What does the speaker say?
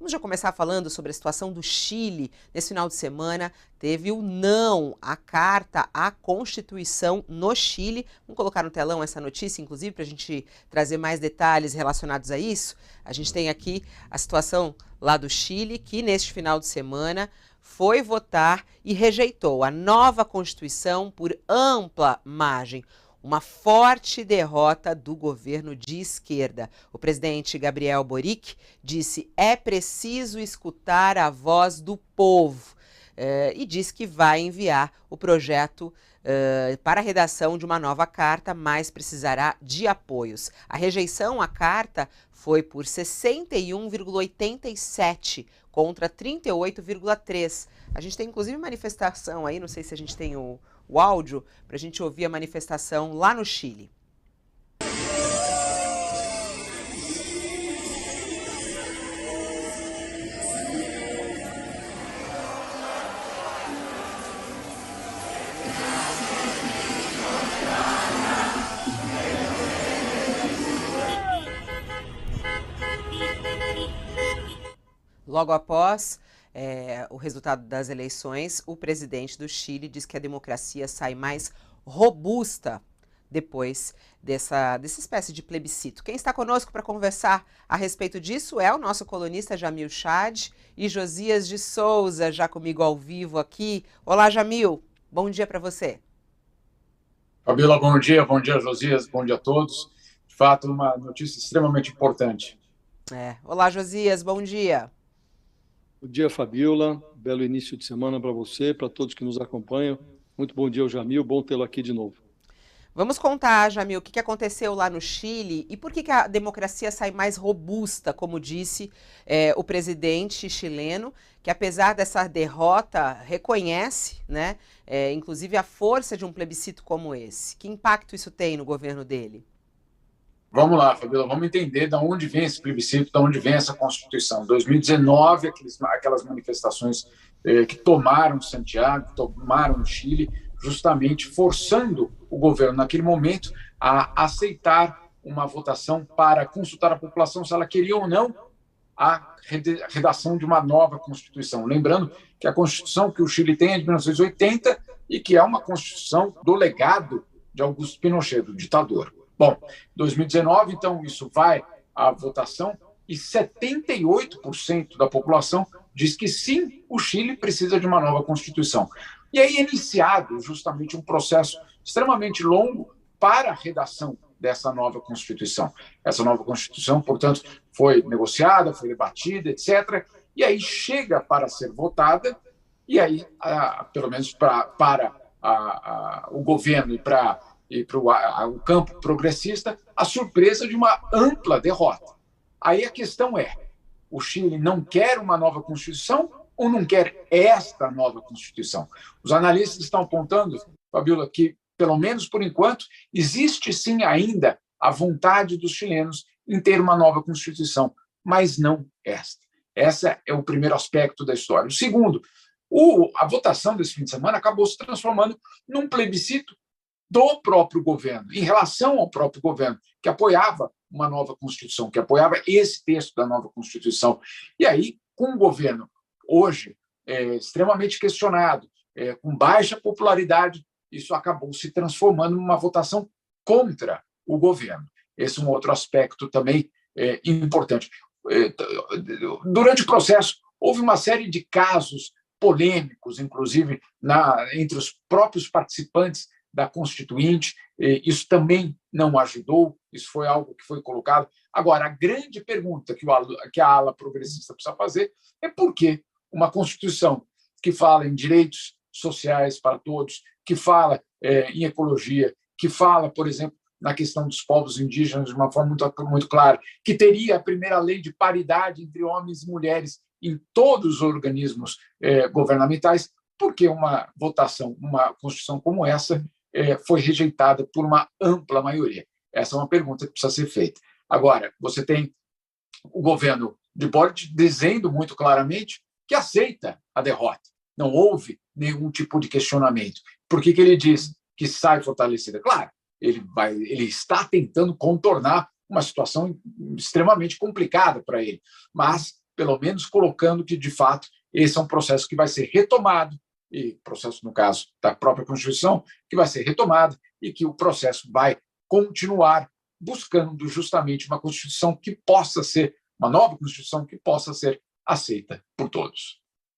Vamos já começar falando sobre a situação do Chile. Nesse final de semana, teve o não à carta à Constituição no Chile. Vamos colocar no telão essa notícia, inclusive, para a gente trazer mais detalhes relacionados a isso. A gente tem aqui a situação lá do Chile, que neste final de semana foi votar e rejeitou a nova Constituição por ampla margem. Uma forte derrota do governo de esquerda. O presidente Gabriel Boric disse: é preciso escutar a voz do povo. E disse que vai enviar o projeto para a redação de uma nova carta, mas precisará de apoios. A rejeição à carta foi por 61,87 contra 38,3. A gente tem inclusive manifestação aí, não sei se a gente tem o áudio, para a gente ouvir a manifestação lá no Chile. Logo após o resultado das eleições, o presidente do Chile diz que a democracia sai mais robusta depois dessa espécie de plebiscito. Quem está conosco para conversar a respeito disso é o nosso colunista Jamil Chad e Josias de Souza, já comigo ao vivo aqui. Olá, Jamil, bom dia para você. Fabíola, bom dia, Josias, bom dia a todos. De fato, uma notícia extremamente importante. Olá, Josias, bom dia. Bom dia, Fabíola. Belo início de semana para você, para todos que nos acompanham. Muito bom dia ao Jamil, bom tê-lo aqui de novo. Vamos contar, Jamil, o que aconteceu lá no Chile e por que a democracia sai mais robusta, como disse o presidente chileno, que apesar dessa derrota reconhece, né, inclusive a força de um plebiscito como esse. Que impacto isso tem no governo dele? Vamos lá, Fabíola, vamos entender de onde vem esse plebiscito, de onde vem essa Constituição. Em 2019, aquelas manifestações que tomaram Santiago, tomaram o Chile, justamente forçando o governo, naquele momento, a aceitar uma votação para consultar a população se ela queria ou não a redação de uma nova Constituição. Lembrando que a Constituição que o Chile tem é de 1980 e que é uma Constituição do legado de Augusto Pinochet, do ditador. Bom, 2019, então, isso vai à votação e 78% da população diz que sim, o Chile precisa de uma nova Constituição. E aí é iniciado justamente um processo extremamente longo para a redação dessa nova Constituição. Essa nova Constituição, portanto, foi negociada, foi debatida, etc. E aí chega para ser votada, e aí, pelo menos para o governo e para o campo progressista, a surpresa de uma ampla derrota. Aí a questão é, o Chile não quer uma nova Constituição ou não quer esta nova Constituição? Os analistas estão apontando, Fabíola, que, pelo menos por enquanto, existe sim ainda a vontade dos chilenos em ter uma nova Constituição, mas não esta. Esse é o primeiro aspecto da história. O segundo, a votação desse fim de semana acabou se transformando num plebiscito do próprio governo, em relação ao próprio governo, que apoiava uma nova Constituição, que apoiava esse texto da nova Constituição. E aí, com o governo hoje extremamente questionado, com baixa popularidade, isso acabou se transformando numa votação contra o governo. Esse é um outro aspecto também importante. Durante o processo, houve uma série de casos polêmicos, inclusive entre os próprios participantes da Constituinte, isso também não ajudou, isso foi algo que foi colocado. Agora, a grande pergunta que a ala progressista precisa fazer é por que uma Constituição que fala em direitos sociais para todos, que fala em ecologia, que fala, por exemplo, na questão dos povos indígenas de uma forma muito clara, que teria a primeira lei de paridade entre homens e mulheres em todos os organismos governamentais, por que uma votação, uma Constituição como essa, foi rejeitada por uma ampla maioria? Essa é uma pergunta que precisa ser feita. Agora, você tem o governo de Boric dizendo muito claramente que aceita a derrota. Não houve nenhum tipo de questionamento. Por que ele diz que sai fortalecida? Claro, ele está tentando contornar uma situação extremamente complicada para ele, mas pelo menos colocando que, de fato, esse é um processo que vai ser retomado, e processo, no caso, da própria Constituição, que vai ser retomado e que o processo vai continuar buscando justamente uma Constituição que possa ser, uma nova Constituição que possa ser aceita por todos.